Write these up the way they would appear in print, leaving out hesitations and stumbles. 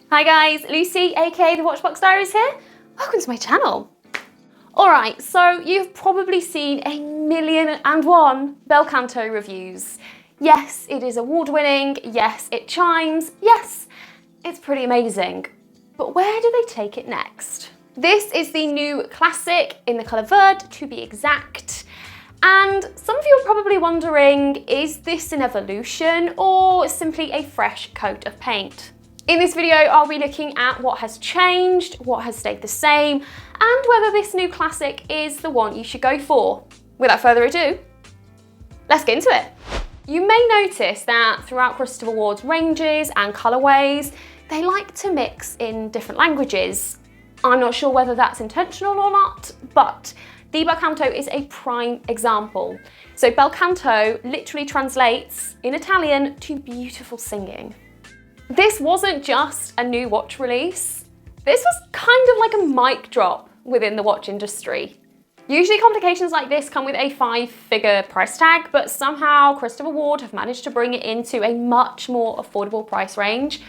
Hi guys, Lucy, aka the Watchbox Diaries here. Welcome to my channel. Alright, so you've probably seen 1,000,001 Bel Canto reviews. Yes, it is award-winning, yes, it chimes, yes, it's pretty amazing. But where do they take it next? This is the new classic in the colour Verde, to be exact. And some of you are probably wondering, is this an evolution or simply a fresh coat of paint? In this video, I'll be looking at what has changed, what has stayed the same, and whether this new classic is the one you should go for. Without further ado, let's get into it. You may notice that throughout Christopher Ward's ranges and colourways, they like to mix in different languages. I'm not sure whether that's intentional or not, but the Bel Canto is a prime example. So Bel Canto literally translates in Italian to beautiful singing. This wasn't just a new watch release. This was kind of like a mic drop within the watch industry. Usually complications like this come with a 5-figure price tag, but somehow Christopher Ward have managed to bring it into a much more affordable price range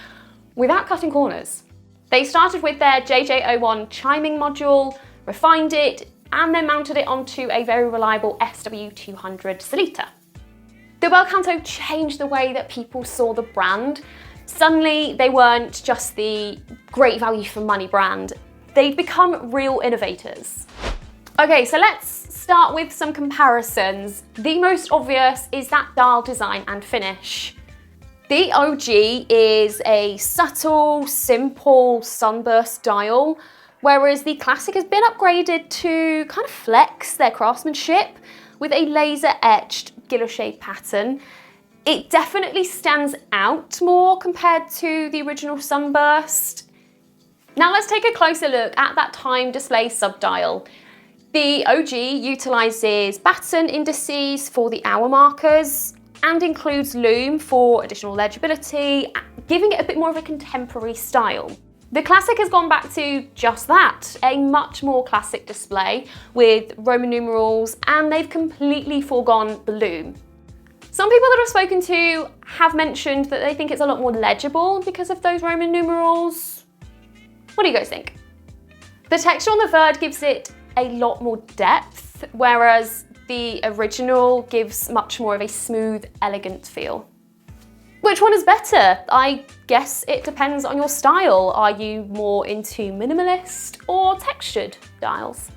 without cutting corners. They started with their JJ01 chiming module, refined it, and then mounted it onto a very reliable SW200 Sellita. The Bel Canto changed the way that people saw the brand. Suddenly, they weren't just the great value for money brand. They'd become real innovators. Okay, so let's start with some comparisons. The most obvious is that dial design and finish. The OG is a subtle, simple sunburst dial, whereas the classic has been upgraded to kind of flex their craftsmanship with a laser-etched guilloche pattern. It definitely stands out more compared to the original sunburst. Now let's take a closer look at that time display subdial. The OG utilises batten indices for the hour markers and includes lume for additional legibility, giving it a bit more of a contemporary style. The classic has gone back to just that, a much more classic display with Roman numerals, and they've completely foregone the lume. Some people that I've spoken to have mentioned that they think it's a lot more legible because of those Roman numerals. What do you guys think? The texture on the Verde gives it a lot more depth, whereas the original gives much more of a smooth, elegant feel. Which one is better? I guess it depends on your style. Are you more into minimalist or textured dials?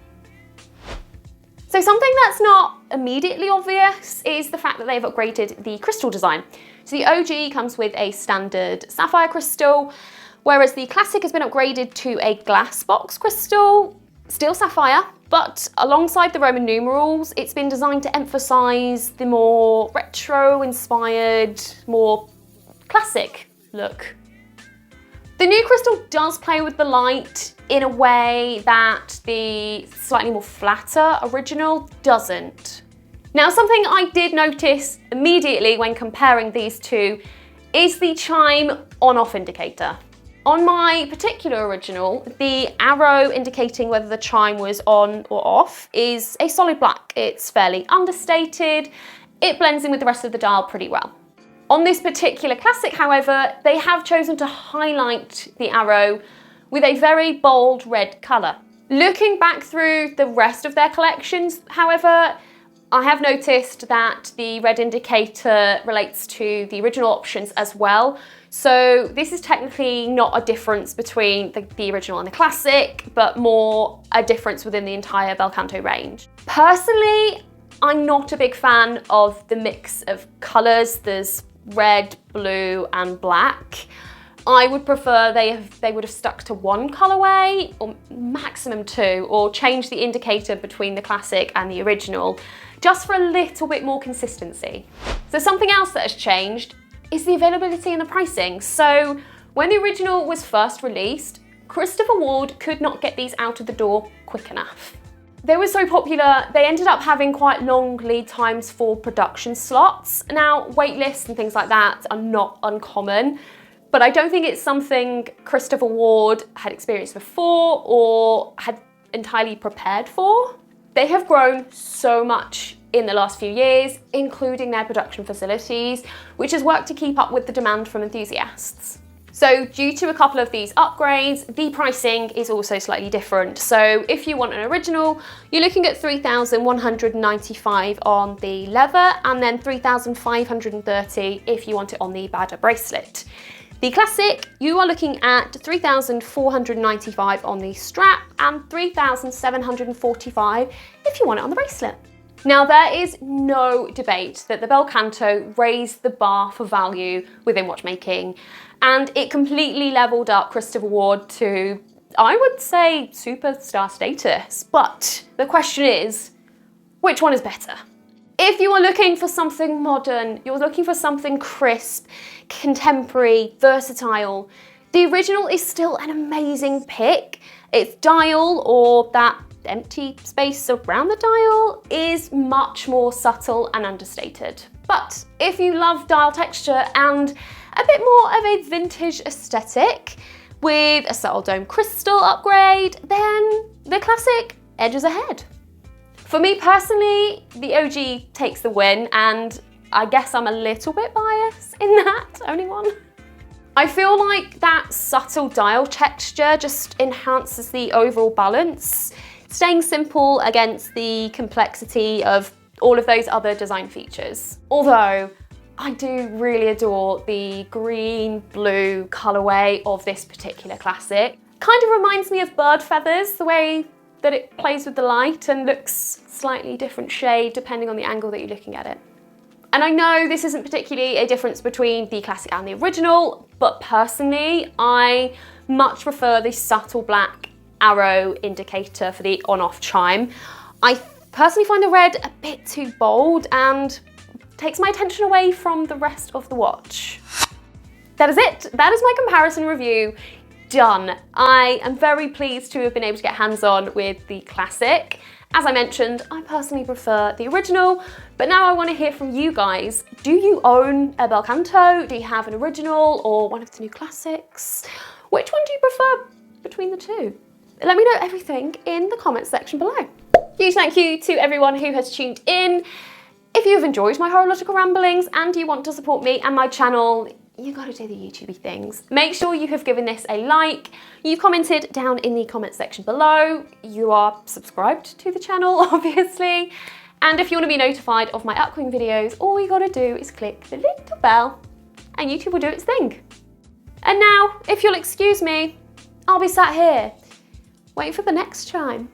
So something that's not immediately obvious is the fact that they've upgraded the crystal design. So the OG comes with a standard sapphire crystal, whereas the classic has been upgraded to a glass box crystal, still sapphire, but alongside the Roman numerals, it's been designed to emphasize the more retro-inspired, more classic look. The new crystal does play with the light in a way that the slightly more flatter original doesn't. Now, something I did notice immediately when comparing these two is the chime on-off indicator. On my particular original, the arrow indicating whether the chime was on or off is a solid black. It's fairly understated. It blends in with the rest of the dial pretty well. On this particular classic, however, they have chosen to highlight the arrow with a very bold red colour. Looking back through the rest of their collections, however, I have noticed that the red indicator relates to the original options as well. So this is technically not a difference between the original and the classic, but more a difference within the entire Bel Canto range. Personally, I'm not a big fan of the mix of colours. There's red, blue and black. I would prefer they would have stuck to one colourway, or maximum two, or changed the indicator between the classic and the original, just for a little bit more consistency. So something else that has changed is the availability and the pricing. So when the original was first released, Christopher Ward could not get these out of the door quick enough. They were so popular, they ended up having quite long lead times for production slots. Now, wait lists and things like that are not uncommon, but I don't think it's something Christopher Ward had experienced before or had entirely prepared for. They have grown so much in the last few years, including their production facilities, which has worked to keep up with the demand from enthusiasts. So due to a couple of these upgrades, the pricing is also slightly different. So if you want an original, you're looking at $3,195 on the leather and then $3,530 if you want it on the Verde bracelet. The classic, you are looking at $3,495 on the strap and $3,745 if you want it on the bracelet. Now, there is no debate that the Bel Canto raised the bar for value within watchmaking, and it completely leveled up Christopher Ward to, I would say, superstar status. But the question is, which one is better? If you are looking for something modern, you're looking for something crisp, contemporary, versatile, the original is still an amazing pick. Its dial, or that empty space around the dial, is much more subtle and understated. But if you love dial texture and a bit more of a vintage aesthetic with a subtle dome crystal upgrade, then the classic edges ahead. For me personally, the OG takes the win, and I guess I'm a little bit biased in that, only one. I feel like that subtle dial texture just enhances the overall balance, staying simple against the complexity of all of those other design features. Although, I do really adore the green-blue colourway of this particular classic. Kind of reminds me of bird feathers, the way that it plays with the light and looks slightly different shade depending on the angle that you're looking at it. And I know this isn't particularly a difference between the classic and the original, but personally, I much prefer the subtle black arrow indicator for the on-off chime. I personally find the red a bit too bold and takes my attention away from the rest of the watch. That is it. That is my comparison review done. I am very pleased to have been able to get hands-on with the classic. As I mentioned, I personally prefer the original, but now I want to hear from you guys. Do you own a Bel Canto? Do you have an original or one of the new classics? Which one do you prefer between the two? Let me know everything in the comments section below. Huge thank you to everyone who has tuned in. If you've enjoyed my horological ramblings and you want to support me and my channel, you gotta do the YouTubey things. Make sure you have given this a like, you've commented down in the comment section below, you are subscribed to the channel, obviously, and if you want to be notified of my upcoming videos, all you gotta do is click the little bell and YouTube will do its thing. And now, if you'll excuse me, I'll be sat here waiting for the next chime.